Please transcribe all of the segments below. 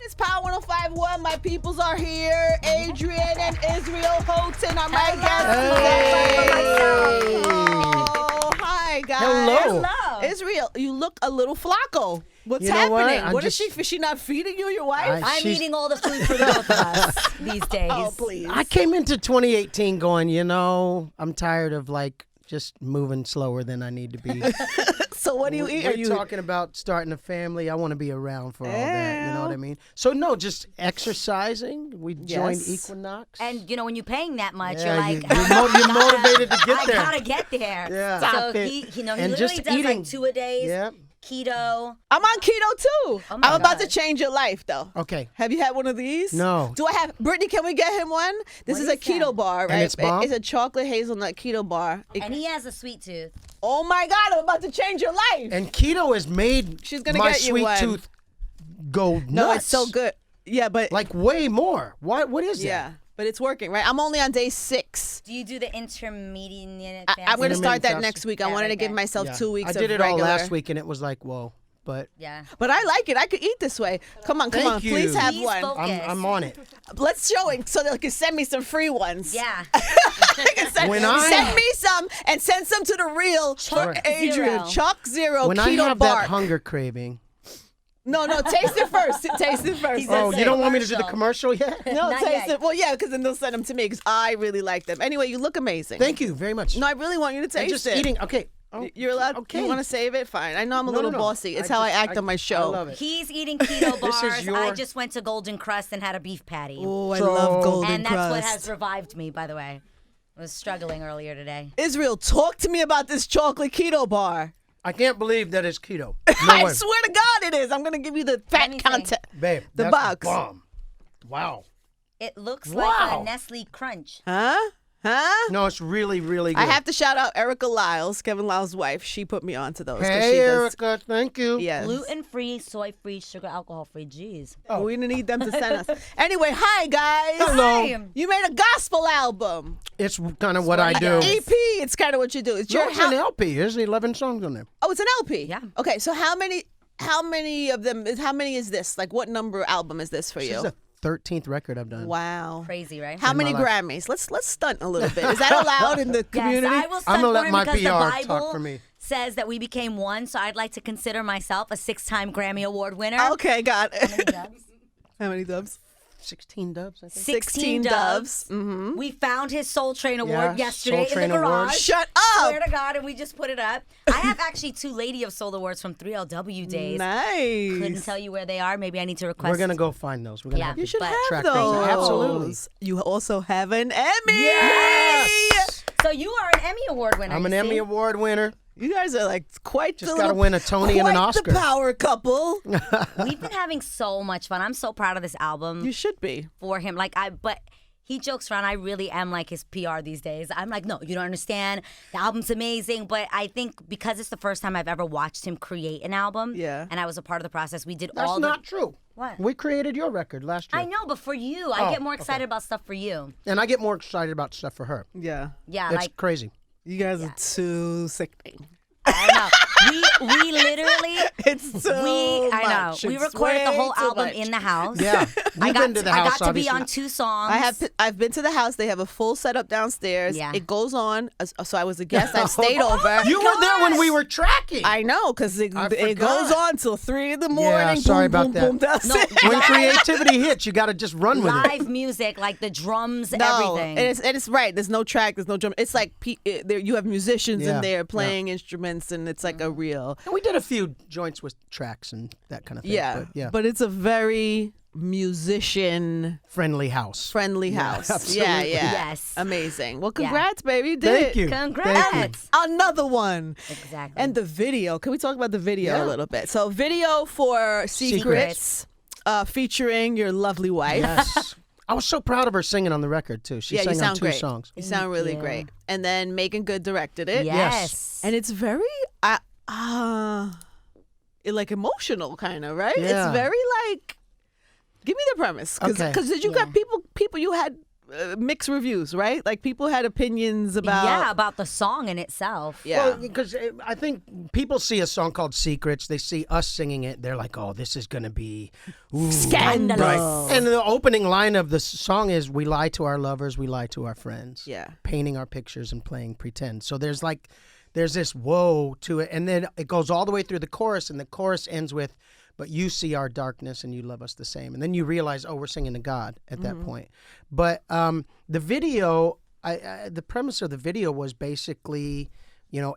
It's Power 105.1. My peoples are here. Adrienne and Israel Houghton are my guests. Oh, hi, guys. Hello. Israel, you look a little flacco. What's You know what? happening? What is she? Is she not feeding you, your wife? I'm eating all the food for the both of us these days. Oh, please. I came into 2018 going, I'm tired of just moving slower than I need to be. So what do you eat? We're talking about starting a family. I want to be around for all that. You know what I mean? So no, just exercising. We joined Equinox. And when you're paying that much, Yeah, you're like, you're motivated to get there. I gotta get there. Yeah. So Stop it. he And literally just does eating. like 2 a days. Yeah. Keto. I'm on keto too. Oh my I'm about God. to change your life though. Okay. Have you had one of these? No. Do I have Brittany? Can we get him one? This What is a is keto that? bar, right? And it's bomb? It's a chocolate hazelnut keto bar. And he has a sweet tooth. Oh my God! I'm about to change your life. And keto has made She's gonna my get you sweet one. tooth go nuts. No, it's so good. Yeah, but Like way more. What is yeah, that? but it's working, right? I'm only on day 6. Do you do the intermediate I'm fasting? going to start that fasting. next week. I Yeah, wanted to right give there. myself 2 weeks I of did it regular. all last week, and it was like, whoa. But Yeah. But I like it. I could eat this way. Come on, Thank you. Please have Please one. focus. I'm on it. Let's show it so they can send me some free ones. Yeah. send me some and send some to the real Chuck Adrienne. Zero. Chuck Zero When I keto have bar. that hunger craving. No, taste it first. Taste it first. He's Oh, That's you a don't want me to do the commercial. commercial yet? No, Not taste yet. it. Well, yeah, because then they'll send them to me because I really like them. Anyway, you look amazing. Thank you very much. No, I really want you to taste And just it. eating. Okay. Oh, You're allowed. Okay. You want to save it? Fine. I know I'm a No, little no, no. bossy. It's I how I just- act on my show. I love it. He's eating keto This is bars. your- I just went to Golden Crust and had a beef patty. Oh, I So- love Golden And that's Crust. what has revived me, by the way. I was struggling earlier today. Israel, talk to me about this chocolate keto bar. I can't believe that it's keto. No I way. swear to God it is. I'm going to give you the fat me see. content. Babe, The that's box. bomb. Wow. It looks Wow. like a Nestle Crunch. Huh? No, it's really, really good. I have to shout out Erica Lyles, Kevin Lyles' wife. She put me onto those. 'cause Hey, she does- Erica, thank you. Yes. Gluten-free, soy-free, sugar, alcohol-free. Jeez. We didn't need them to send us. Anyway, hi, guys. Hello. Hi. You made a gospel album. It's kind of what I do. Yes. EP, it's kind of what you do. It's No, your it's an LP. There's 11 songs on there. Oh, it's an LP. Yeah. Okay, so how many of them? How many is this? Like, what number album is this for This you? is the 13th record I've done. Wow. Crazy, right? How in my many life. Grammys? Let's stunt a little bit. Is that allowed in the community? Yes, I will I'm stunt gonna for let him my because the PR Bible talk for me. says that we became one, so I'd like to consider myself a 6-time Grammy Award winner. Okay, got it. How many dubs? How many dubs? 16 dubs, I think. 16 dubs. Mm-hmm. We found his Soul Train Award Yeah, yesterday Soul in Train the Award. garage. Shut Swear up. to God, and we just put it up. I have actually 2 Lady of Soul Awards from 3LW days. Nice. Couldn't tell you where they are. Maybe I need to request. We're going to go find those. We're gonna Yeah. have You to should But- have track those. those. Absolutely. You also have an Emmy. Yes! So you are an Emmy Award winner. I'm an you Emmy see? Award winner. You guys are like quite Just the gotta little- win a Tony and an quite Oscar. the power couple. We've been having so much fun. I'm so proud of this album You should be. for him. But he jokes around. I really am like his PR these days. I'm like, no, you don't understand. The album's amazing. But I think because it's the first time I've ever watched him create an album. Yeah. And I was a part of the process. We did That's all not true. What? We created your record last year. I know, but for you, I Oh, get more excited okay. about stuff for you. And I get more excited about stuff for her. Yeah. Yeah, It's like crazy. You guys are too sickening. I know. We literally It's too I know. much. We It's recorded the way whole too album much. in the house. Yeah. I You've got been to the I house, got to be obviously. on 2 songs. I've been to the house. They have a full setup downstairs. Yeah. It goes on. So I was a guest. I stayed over. You were there when we were tracking. I know, because it I goes forgot. on till 3 in the morning. sorry boom, about boom, that. boom. That's No, it. When creativity hits, you got to just run with it. Live music, like the drums, No, everything. and it's right. There's no track. There's no drum. It's like there you have musicians Yeah, in there yeah. playing instruments, and it's like a real. And we did a few joints with tracks and that kind of thing. Yeah, But, but it's a very musician friendly house. friendly house. absolutely. Yeah, yeah. Yes. Amazing. Well, congrats, baby. You did Thank it. you. Congrats. Another one. Exactly. And the video. Can we talk about the video Yeah. a little bit? So, video for Secrets, featuring your lovely wife. Yes. I was so proud of her singing on the record too. She Yeah, you sang on sound 2 great. songs. You sound really you. great. And then Megan Good directed it. yes. And it's very like emotional kind of, right? Yeah. It's very like give me the premise. Okay. Cuz did you got people you had mixed reviews, right? Like people had opinions about about the song in itself. Yeah. Well, because I think people see a song called Secrets, they see us singing it, they're like, oh, this is going to be Scandalous. Right. And the opening line of the song is, we lie to our lovers, we lie to our friends. Yeah. Painting our pictures and playing pretend. So there's this whoa to it. And then it goes all the way through the chorus, and the chorus ends with, but you see our darkness and you love us the same. And then you realize, oh, we're singing to God at that point. But the video, the premise of the video was basically,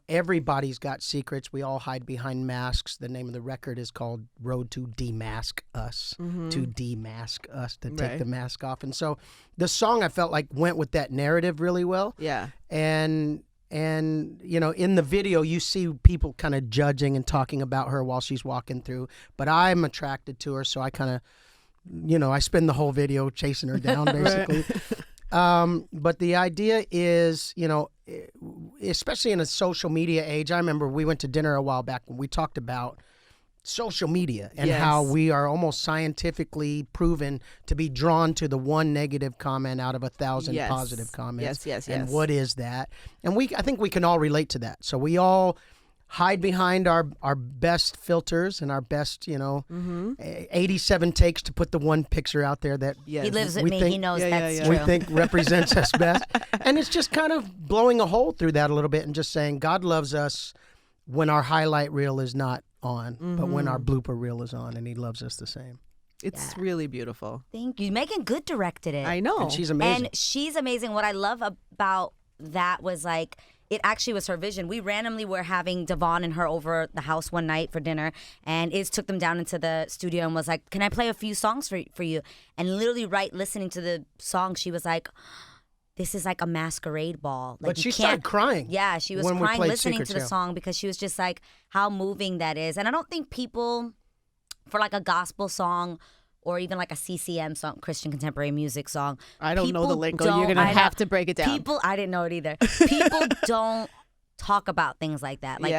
everybody's got secrets. We all hide behind masks. The name of the record is called Road to DeMaskUs, to demask us, to take the mask off. And so the song, I felt like, went with that narrative really well. Yeah. And in the video, you see people kind of judging and talking about her while she's walking through. But I'm attracted to her, so I kind of, I spend the whole video chasing her down, basically. But the idea is, especially in a social media age, I remember we went to dinner a while back when we talked about social media and how we are almost scientifically proven to be drawn to the one negative comment out of 1,000 positive comments. Yes. And what is that? And I think we can all relate to that. So we all hide behind our best filters and our best, 87 takes to put the one picture out there that he lives with me. He knows that's true. We think represents us best. And it's just kind of blowing a hole through that a little bit and just saying God loves us when our highlight reel is not on, but when our blooper reel is on, and he loves us the same. It's really beautiful. Thank you. Megan Good directed it. I know. And she's amazing. What I love about that was it actually was her vision. We randomly were having Devon and her over the house one night for dinner, and Iz took them down into the studio and was like, can I play a few songs for you? And literally listening to the song, she was like, this is like a masquerade ball. But she started crying. Yeah, she was crying listening to the song because she was just like, how moving that is. And I don't think people, for like a gospel song or even like a CCM song, Christian contemporary music song. I don't know the lingo. You're going to have to break it down. I didn't know it either. People don't talk about things like that. Like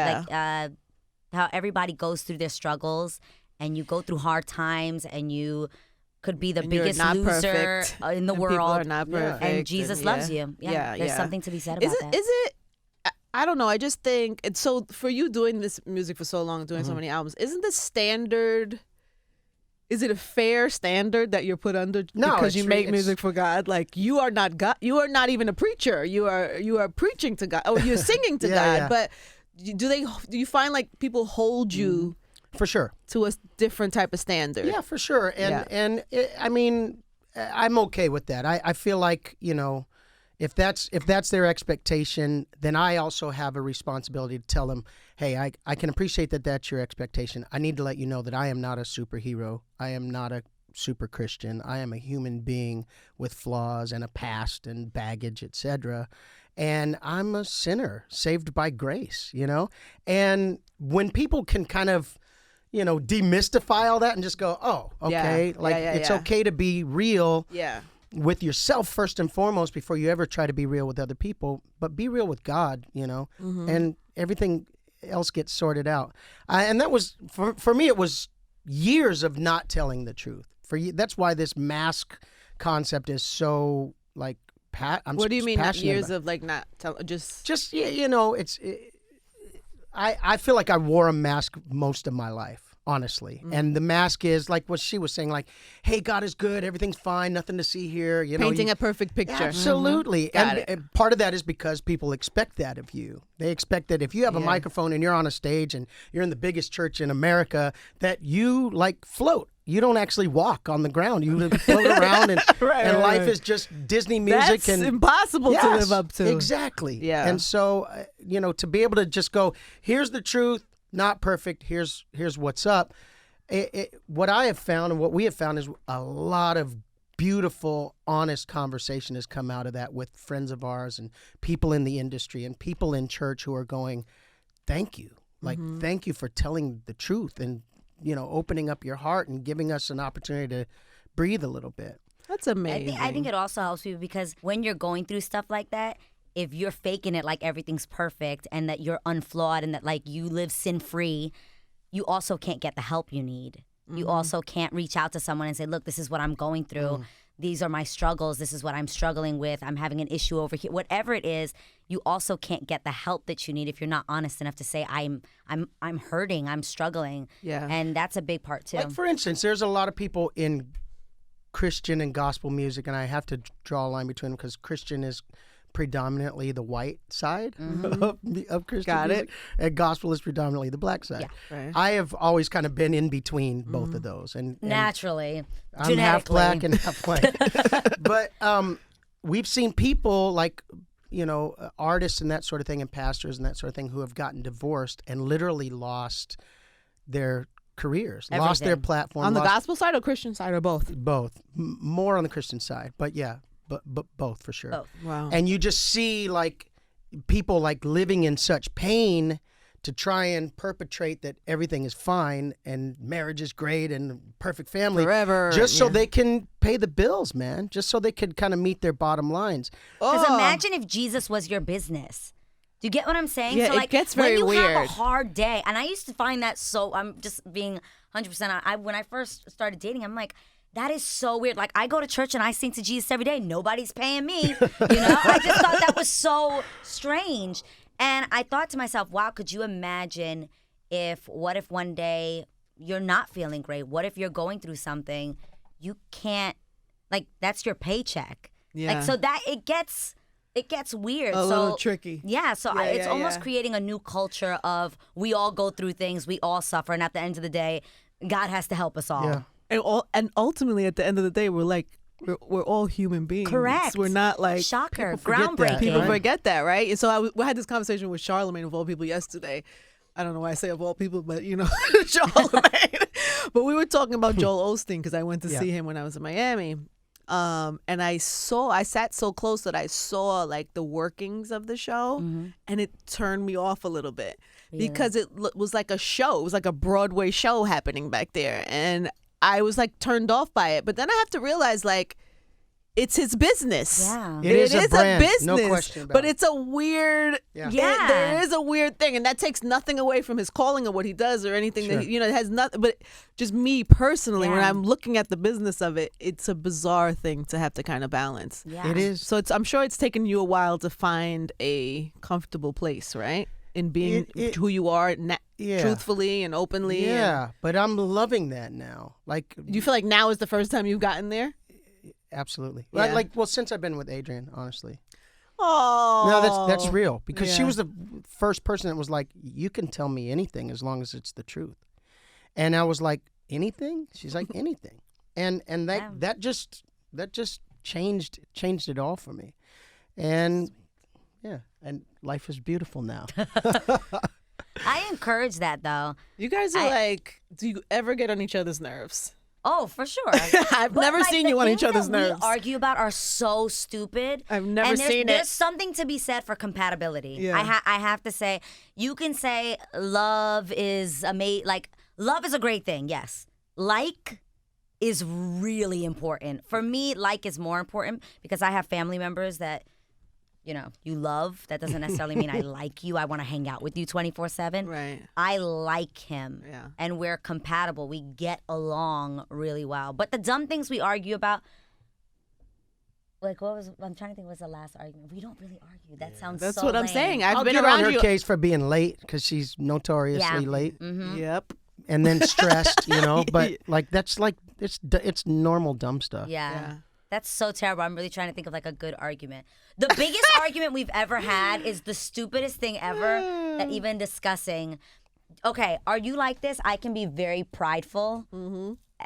how everybody goes through their struggles, and you go through hard times, and you could be the biggest loser in the world. People are not perfect. And Jesus loves you. There's something to be said about that. Is it? I don't know. I just think it's so, for you doing this music for so long, doing so many albums, isn't the standard, is it a fair standard that you're put under because you make music for God? Like, you are not God. You are not even a preacher. You are preaching to God. Oh, you're singing to God. Yeah. But do you find like people hold you for sure to a different type of standard? Yeah, for sure. And I mean, I'm okay with that. I feel like, if that's their expectation, then I also have a responsibility to tell them, hey, I can appreciate that that's your expectation. I need to let you know that I am not a superhero. I am not a super Christian. I am a human being with flaws and a past and baggage, etc. And I'm a sinner saved by grace, And when people can kind of, demystify all that and just go, oh, okay, it's okay to be real. Yeah. With yourself first and foremost before you ever try to be real with other people, but be real with God, and everything else gets sorted out. And that was, for me, it was years of not telling the truth. That's why this mask concept is so, like, what do you mean years of, like, not telling, just I feel like I wore a mask most of my life. Honestly. And the mask is like what she was saying, like, hey, God is good. Everything's fine. Nothing to see here. Painting a perfect picture. Absolutely. And part of that is because people expect that of you. They expect that if you have a microphone and you're on a stage and you're in the biggest church in America, that you like float. You don't actually walk on the ground. You float around and life is just Disney music. That's impossible to live up to. Exactly. Yeah. And so, to be able to just go, here's the truth. Not perfect. Here's what's up. What I have found and what we have found is a lot of beautiful, honest conversation has come out of that with friends of ours and people in the industry and people in church who are going, thank you. Like, thank you for telling the truth and, opening up your heart and giving us an opportunity to breathe a little bit. That's amazing. I think it also helps people because when you're going through stuff like that, if you're faking it like everything's perfect and that you're unflawed and that like you live sin-free, you also can't get the help you need. You also can't reach out to someone and say, look, this is what I'm going through. these are my struggles. This is what I'm struggling with. I'm having an issue over here. Whatever it is, you also can't get the help that you need if you're not honest enough to say, I'm hurting, I'm struggling. Yeah. And that's a big part too. Like, for instance, there's a lot of people in Christian and gospel music, and I have to draw a line between them because Christian is predominantly the white side of Christian music, and gospel is predominantly the black side. Yeah. Right. I have always kind of been in between both of those, and Naturally, I'm half black and half white. But we've seen people like, you know, artists and that sort of thing, and pastors and that sort of thing, who have gotten divorced and literally lost their careers, lost their platform. On the gospel side or Christian side or both? Both. More on the Christian side, but yeah, but both for sure. Both. Wow. And you just see like people like living in such pain to try and perpetrate that everything is fine and marriage is great and perfect family Forever. just so they can pay the bills, man, just so they could kind of meet their bottom lines. Because imagine if Jesus was your business. Do you get what I'm saying? Yeah, so, like, it gets very when you have weird. a hard day, and I used to find that so, I'm just being 100%, when I first started dating, I'm like, that is so weird. Like, I go to church and I sing to Jesus every day. Nobody's paying me. You know, I just thought that was so strange. And I thought to myself, wow, could you imagine what if one day you're not feeling great? What if you're going through something? You can't, like, that's your paycheck. Yeah. Like, so that it gets weird. A little tricky. Yeah, so Yeah, it's yeah, almost yeah. creating a new culture of we all go through things, we all suffer, and at the end of the day, God has to help us all. Yeah. And ultimately, at the end of the day, we're all human beings. Correct. We're not like Shocker, people forget that. groundbreaking. people forget that, right? And so we had this conversation with Charlemagne of all people yesterday. I don't know why I say of all people, but you know, Charlemagne. But we were talking about Joel Osteen because I went to see him when I was in Miami. And I sat so close that I saw like the workings of the show, and it turned me off a little bit because it was like a show. It was like a Broadway show happening back there, and I was like turned off by it. But then I have to realize like it's his business. Yeah. It is a brand, business, no question about but it. it's a weird. Yeah. There is a weird thing, and that takes nothing away from his calling or what he does or anything Sure. that it has nothing. But just me personally, when Yeah. I'm looking at the business of it, it's a bizarre thing to have to kind of balance. Yeah. It is. So I'm sure it's taken you a while to find a comfortable place, right? In being who you are, Yeah. truthfully and openly. Yeah, but I'm loving that now. Like, Do you feel like now is the first time you've gotten there? absolutely. Yeah. Like, well, since I've been with Adrienne, honestly. Oh, No, that's real because she Yeah. was the first person that was like, "You can tell me anything as long as it's the truth," and I was like, "Anything?" She's like, "Anything," and that just changed it all for me, and yeah, and life is beautiful now. I encourage that though. You guys are like, do you ever get on each other's nerves? Oh, for sure. I've But, never like, seen the you on each things other's that nerves. we argue about are so stupid. I've never and seen it. There's something to be said for compatibility. Yeah. I have to say, you can say love is love is a great thing. Yes, like is really important. For me, like is more important because I have family members that, you love. That doesn't necessarily mean I like you. I want to hang out with you 24/7. Right. I like him. Yeah. And we're compatible. We get along really well. But the dumb things we argue about, like I'm trying to think what was the last argument. We don't really argue. That sounds That's so what I'm lame. saying. I've I'll been get around on her you. case for being late because she's notoriously Yeah. late Yep. and then stressed, But like that's like it's normal dumb stuff. Yeah. That's so terrible. I'm really trying to think of like a good argument. The biggest argument we've ever had is the stupidest thing ever that even discussing. Okay, are you like this? I can be very prideful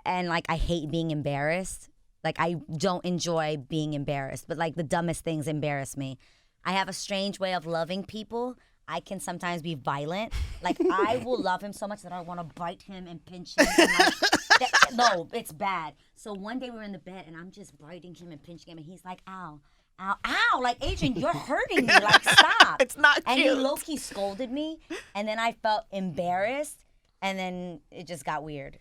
and like I hate being embarrassed. Like I don't enjoy being embarrassed, but like the dumbest things embarrass me. I have a strange way of loving people. I can sometimes be violent. Like I will love him so much that I want to bite him and pinch him. And no, it's bad. So one day we were in the bed and I'm just biting him and pinching him and he's like, ow, ow, ow. Like, Adrienne, you're hurting me. Like, stop. It's not And he cute. low-key scolded me and then I felt embarrassed and then it just got weird.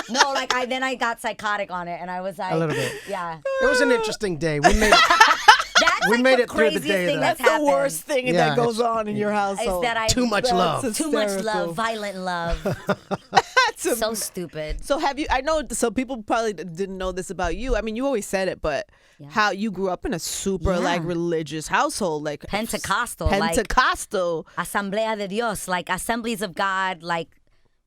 No, like then I got psychotic on it and I was like, A little bit. Yeah. It was an interesting day. We made We made it through the craziest day, thing though. that's That's the happened. worst thing that goes on in your household. Is that I Too much love. Too much hysterical. love, violent love. So stupid. So have you? I know. So people probably didn't know this about you. I mean, you always said it, but how you grew up in a super like religious household, like Pentecostal, Pentecostal, like Asamblea de Dios, like Assemblies of God, like.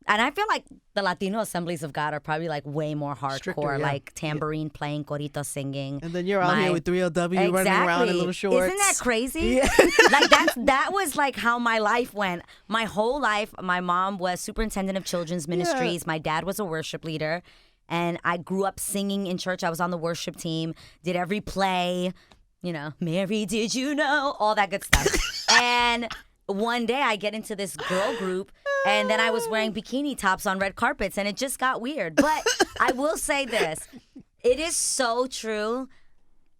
And I feel like the Latino Assemblies of God are probably like way more hardcore, stricter, like tambourine playing, corito singing. and then you're out here with 3LW running around in little shorts. Isn't that crazy? Like that was like how my life went. My whole life, my mom was superintendent of children's ministries. My dad was a worship leader. And I grew up singing in church. I was on the worship team, did every play, you know, Mary, did you know? All that good stuff. And one day I get into this girl group, and then I was wearing bikini tops on red carpets, and it just got weird. But I will say this. It is so true,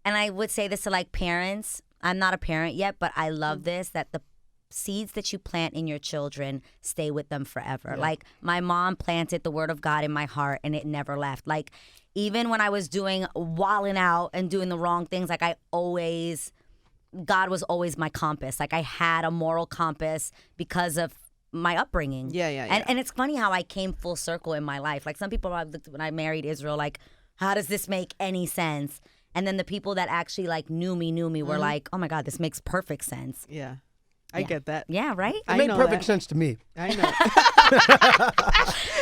and I would say this to like parents. I'm not a parent yet, but I love this, that the seeds that you plant in your children stay with them forever. Yeah. Like my mom planted the word of God in my heart, and it never left. Like even when I was wilding out and doing the wrong things, like God was always my compass. Like I had a moral compass because of my upbringing. Yeah. And it's funny how I came full circle in my life. Like some people looked when I married Israel, like, how does this make any sense? And then the people that actually like knew me were like, oh my God, this makes perfect sense. Yeah. I get that. Yeah, right? It made perfect sense to me. I know.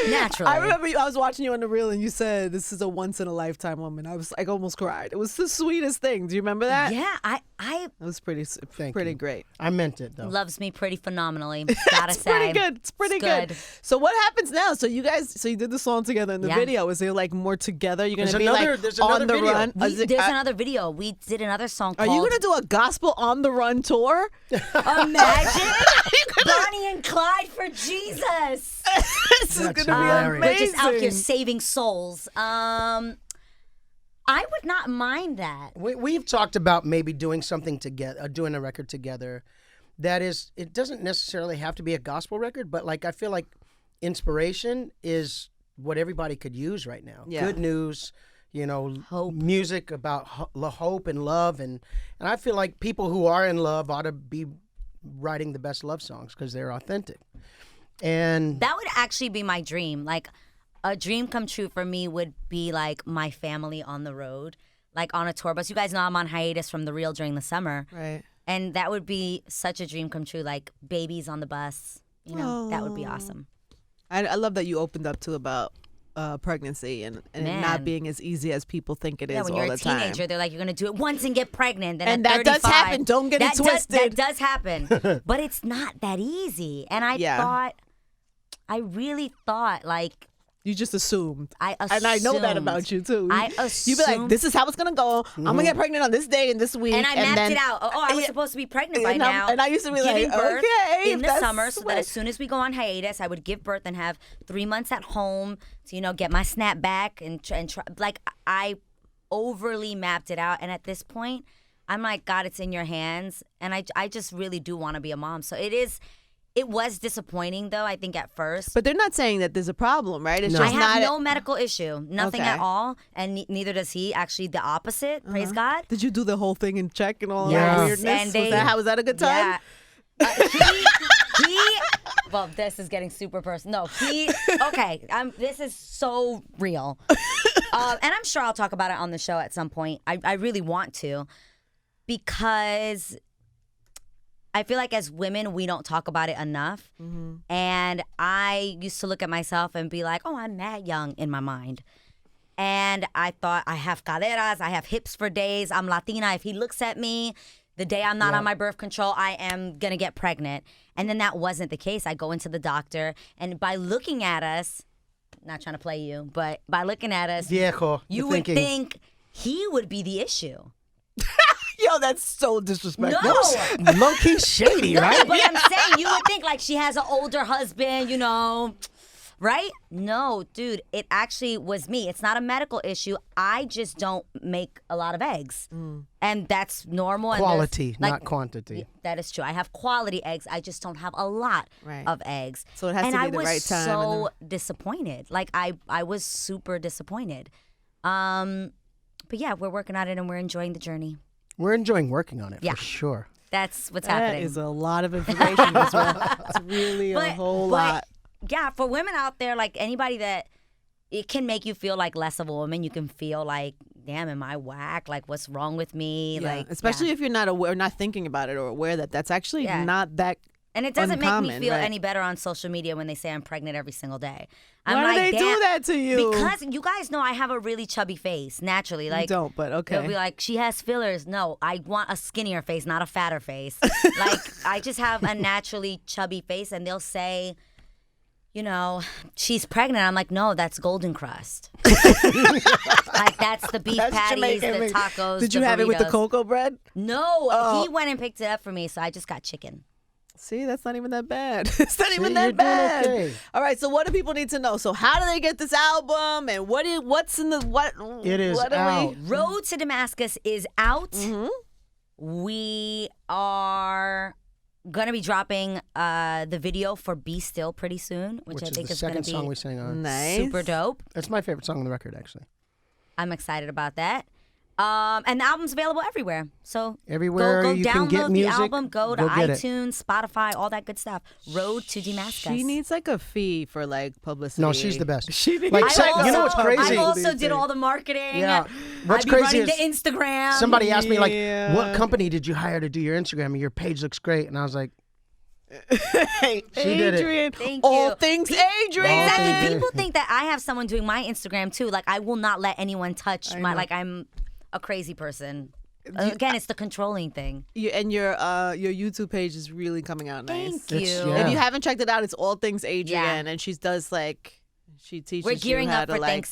Naturally. I remember I was watching you on the reel and you said this is a once in a lifetime woman. I was like almost cried. It was the sweetest thing. Do you remember that? Yeah, it was pretty great. I meant it though. Loves me pretty phenomenally. Gotta say. Pretty good. It's pretty good. So what happens now? So you did the song together in the video. Is there like more together? You're gonna there's on the video. run? There's another video. We did another song Are called you gonna do a gospel on the run tour? Imagine Bonnie and Clyde for Jesus. This is gonna be amazing. We're just out here saving souls. I would not mind that. We've talked about maybe doing something together, doing a record together. That is, it doesn't necessarily have to be a gospel record, but like I feel like inspiration is what everybody could use right now. Yeah. Good news, hope. Music about hope and love, and I feel like people who are in love ought to be writing the best love songs because they're authentic. And that would actually be my dream. Like a dream come true for me would be like my family on the road, like on a tour bus. You guys know I'm on hiatus from The Real during the summer. Right. And that would be such a dream come true, like babies on the bus. That would be awesome. I love that you opened up to about pregnancy and it not being as easy as people think it is all the time. When you're a teenager, they're like, you're going to do it once and get pregnant. Then and at that 35, does happen. Don't get it twisted. That does happen. But it's not that easy. And I really thought, like, you just assumed. I assumed. And I know that about you, too. I assumed. You'd be like, this is how it's going to go. I'm going to get pregnant on this day and this week. And I mapped it out. Oh, I was supposed to be pregnant by now. And I used to be giving like, birth okay. in the summer, so that as soon as we go on hiatus, I would give birth and have 3 months at home to, get my snap back and try. Like, I overly mapped it out. And at this point, I'm like, God, it's in your hands. And I just really do want to be a mom. So it was disappointing, though, I think, at first. But they're not saying that there's a problem, right? It's I just have no medical issue. Nothing Okay. at all. And neither does he. Actually, the opposite. Praise God. Did you do the whole thing and check and all Yes. that weirdness? And was that a good time? Yeah. Well, this is getting super personal. Okay, this is so real. And I'm sure I'll talk about it on the show at some point. I really want to, because I feel like as women, we don't talk about it enough. Mm-hmm. And I used to look at myself and be like, oh, I'm mad young in my mind. And I thought, I have caderas, I have hips for days, I'm Latina. If he looks at me, the day I'm not on my birth control, I am going to get pregnant. And then that wasn't the case. I go into the doctor, and by looking at us, not trying to play you, but by looking at us, Viejo, you would think he would be the issue. Yo, that's so disrespectful. No. Low-key shady, right? But I'm saying, you would think like she has an older husband, right? No, dude, it actually was me. It's not a medical issue. I just don't make a lot of eggs. And that's normal. Quality, and not quantity. That is true. I have quality eggs. I just don't have a lot of eggs. So it has to be the right time. And I was so disappointed. Like, I was super disappointed. But yeah, we're working on it and we're enjoying the journey. We're enjoying working on it for sure. That's what's happening. That is a lot of information as well. It's really a whole lot. Yeah, for women out there, like anybody that it can make you feel like less of a woman. You can feel like, damn, am I whack? Like, what's wrong with me? Yeah. Like, especially if you're not aware, not thinking about it or aware that that's actually not that. And it doesn't uncommon, make me feel right? any better on social media when they say I'm pregnant every single day. I'm Why like, do they do that to you? Because you guys know I have a really chubby face naturally. Like, you don't, but okay. They'll be like, she has fillers. No, I want a skinnier face, not a fatter face. Like, I just have a naturally chubby face, and they'll say, you know, she's pregnant. I'm like, no, that's Golden Crust. Like, that's the beef patties, the tacos. Did you have it with the cocoa bread? No, he went and picked it up for me, so I just got chicken. See, that's not even that bad. It's not even that bad. Okay. All right, so what do people need to know? So how do they get this album, and what's in the what? It is what out. Road to Damascus is out. Mm-hmm. We are gonna be dropping the video for Be Still pretty soon, which I think is gonna be the second song we sang on. Nice. super dope. That's my favorite song on the record, actually. I'm excited about that. And the album's available everywhere. So Everywhere go you download can get music, the album, go to get it. iTunes, Spotify, all that good stuff. Road to Damascus. She needs like a fee for like publicity. No, she's the best. She needs Like, you know what's crazy? I also did all the marketing. Yeah. What's I be crazy running is the Instagram. Somebody asked me, like, Yeah. what company did you hire to do your Instagram? And your page looks great. And I was like, Hey, She did it. Adrienne. Thank All you. things Adrienne. Exactly. People think that I have someone doing my Instagram too. Like, I will not let anyone touch my. Like, I'm a crazy person. Again, it's the controlling thing. And your YouTube page is really coming out nice. Thank you. yeah. If you haven't checked it out, it's All Things Adrienne, and she teaches We're gearing you how up to for like.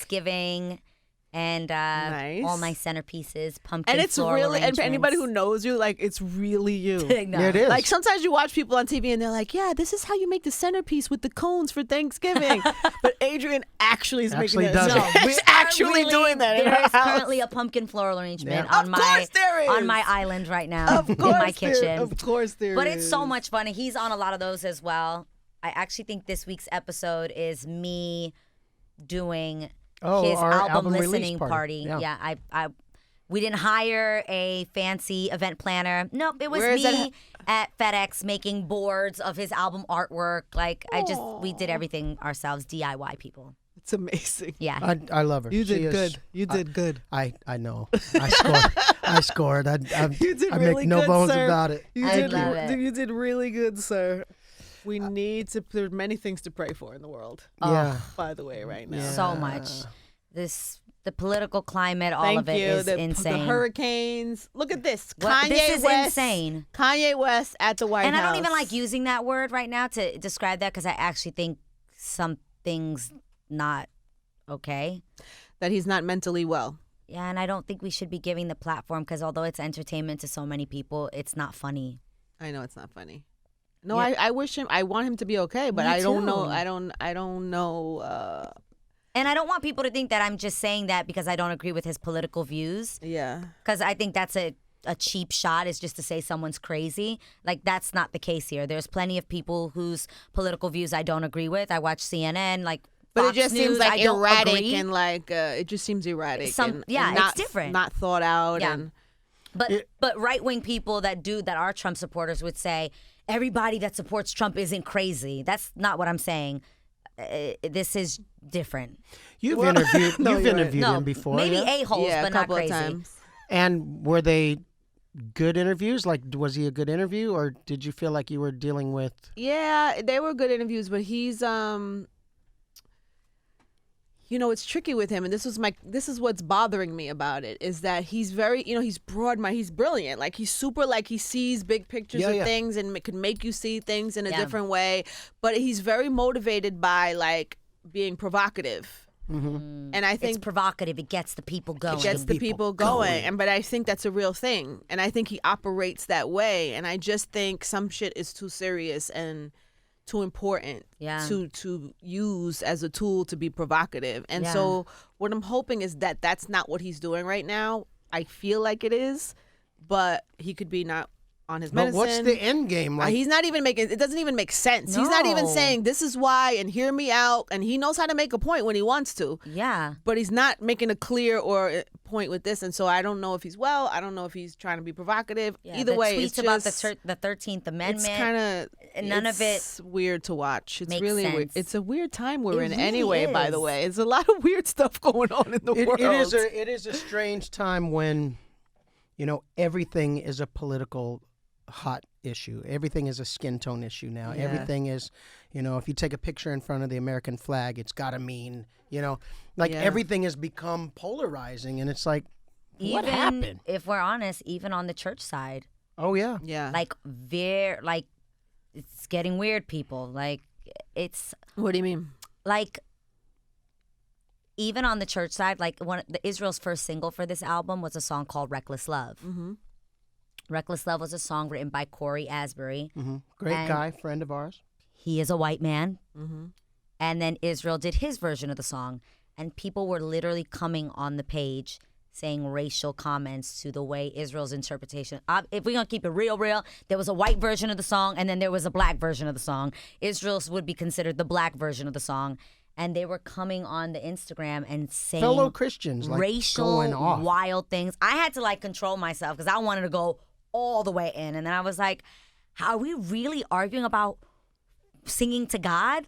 All my centerpieces, pumpkin And it's floral really, and for anybody who arrangements. knows you, like it's really you. No. yeah, it is. Like sometimes you watch people on TV and they're like, "Yeah, this is how you make the centerpiece with the cones for Thanksgiving." But Adrienne actually is Actually making that. does No, it. she's actually doing that in There her is house. currently a pumpkin floral arrangement Yeah. on Of course there is. on my island right now Of in course my kitchen. Of course there But is. it's so much fun, and he's on a lot of those as well. I actually think this week's episode is me doing his our album release listening party. Yeah. We didn't hire a fancy event planner. Nope, it was Where is me at FedEx making boards of his album artwork. Like, we did everything ourselves, DIY people. It's amazing. Yeah. I love her. You She did is- good. You did good. I know. I scored. I scored. You did I really make no good, bones sir. about it. You I did. love it. You did really good, sir. We need to. There are many things to pray for in the world. Yeah. By the way, right now. So much. The political climate, all Thank of it you. is The insane. hurricanes. Look at this. What- this is West, insane. Kanye West at the White And House. I don't even like using that word right now to describe that because I actually think something's not okay. that he's not mentally well. Yeah, and I don't think we should be giving the platform because although it's entertainment to so many people, it's not funny. I know it's not funny. No, Yeah. I wish him. I want him to be okay, but Me I don't know. too. I don't know. And I don't want people to think that I'm just saying that because I don't agree with his political views. Yeah. Because I think that's a cheap shot is just to say someone's crazy. Like, that's not the case here. There's plenty of people whose political views I don't agree with. I watch CNN, like, But Fox it just News, seems like I don't erratic agree. and like it just seems erratic. and Yeah, not, it's different. Not thought out. Yeah. And But right wing people that are Trump supporters would say everybody that supports Trump isn't crazy. That's not what I'm saying. This is different. You've interviewed. No, you've you're right. interviewed him before. maybe yeah? a-holes, yeah, but a not couple crazy. of times. And were they good interviews? Like, was he a good interview, or did you feel like you were dealing with? Yeah, they were good interviews, but he's it's tricky with him, and this is what's bothering me about it is that he's very, he's he's brilliant. Like he's super, like he sees big pictures of things and could make you see things in a different way. But he's very motivated by like being provocative. Mm-hmm. And I think It's provocative. It gets the people going. it gets the people going. But I think that's a real thing, and I think he operates that way. And I just think some shit is too serious and too important to use as a tool to be provocative. And so what I'm hoping is that that's not what he's doing right now. I feel like it is, but he could be not on his But medicine. what's the end game? Like, He's not even making. It doesn't even make sense. He's not even saying this is why and hear me out. And he knows how to make a point when he wants to. Yeah. But he's not making a clear or point with this. And so I don't know if he's well. I don't know if he's trying to be provocative. Yeah, Either the way, tweets it's about just, the 13th Amendment. It's kind of none of it. It's weird to watch. It's makes really weird. sense. It's a weird time we're It in really anyway. By the is. way, it's a lot of weird stuff going on in the world. It is a strange time when, everything is a political hot issue. Everything is a skin tone issue now. Yeah. Everything is, if you take a picture in front of the American flag, it's got to mean, everything has become polarizing, and it's like, what happened? If we're honest, even on the church side. Oh yeah. Yeah. It's getting weird, people. It's. What do you mean? Even on the church side, Israel's first single for this album was a song called "Reckless Love." Mm-hmm. "Reckless Love" was a song written by Corey Asbury. Mm-hmm. Great guy, friend of ours. He is a white man. Mm-hmm. And then Israel did his version of the song, and people were literally coming on the page saying racial comments to the way Israel's interpretation. If we're going to keep it real, there was a white version of the song, and then there was a black version of the song. Israel's would be considered the black version of the song. And they were coming on the Instagram and saying fellow Christians, racial, going off. wild things. I had to control myself because I wanted to go all the way in. And then I was like, are we really arguing about singing to God?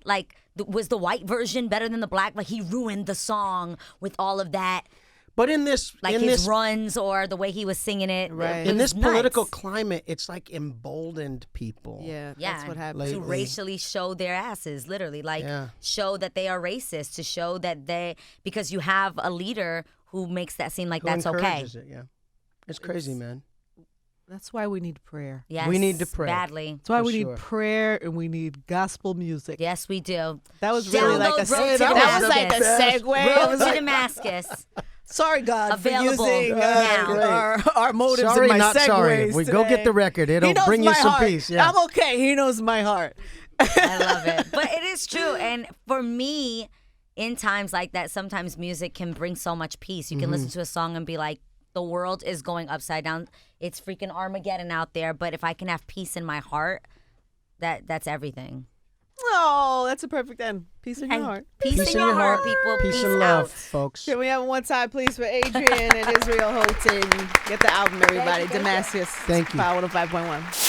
Was the white version better than the black? He ruined the song with all of that. But in this, his runs or the way he was singing it. Right. In this political nuts. climate, it's emboldened people. Yeah, that's what happened. lately. To racially show their asses, literally. Show that they are racist, to show that because you have a leader who makes that seem like Who that's okay. encourages it, yeah. It's crazy, man. That's why we need prayer. Yes, we need to pray. Badly. That's why For we sure. need prayer and we need gospel music. Yes, we do. That was really Download like a Road to that was Damascus. like a segue. Road to Damascus. Sorry, God, Available for using now. our motives Sorry, and my not segues sorry. We go today. get the record. It'll He knows bring you my some heart. peace. Yeah. I'm okay. He knows my heart. I love it. But it is true. And for me, in times like that, sometimes music can bring so much peace. You can listen to a song and be like, the world is going upside down. It's freaking Armageddon out there. But if I can have peace in my heart, that's everything. Oh, that's a perfect end. Peace in your And heart. Peace in your heart, people. Peace and out. love, folks. Can we have one time, please, for Adrienne and Israel Houghton? Get the album, everybody. Thank you. DeMaskUs. Thank you. Power 105.1.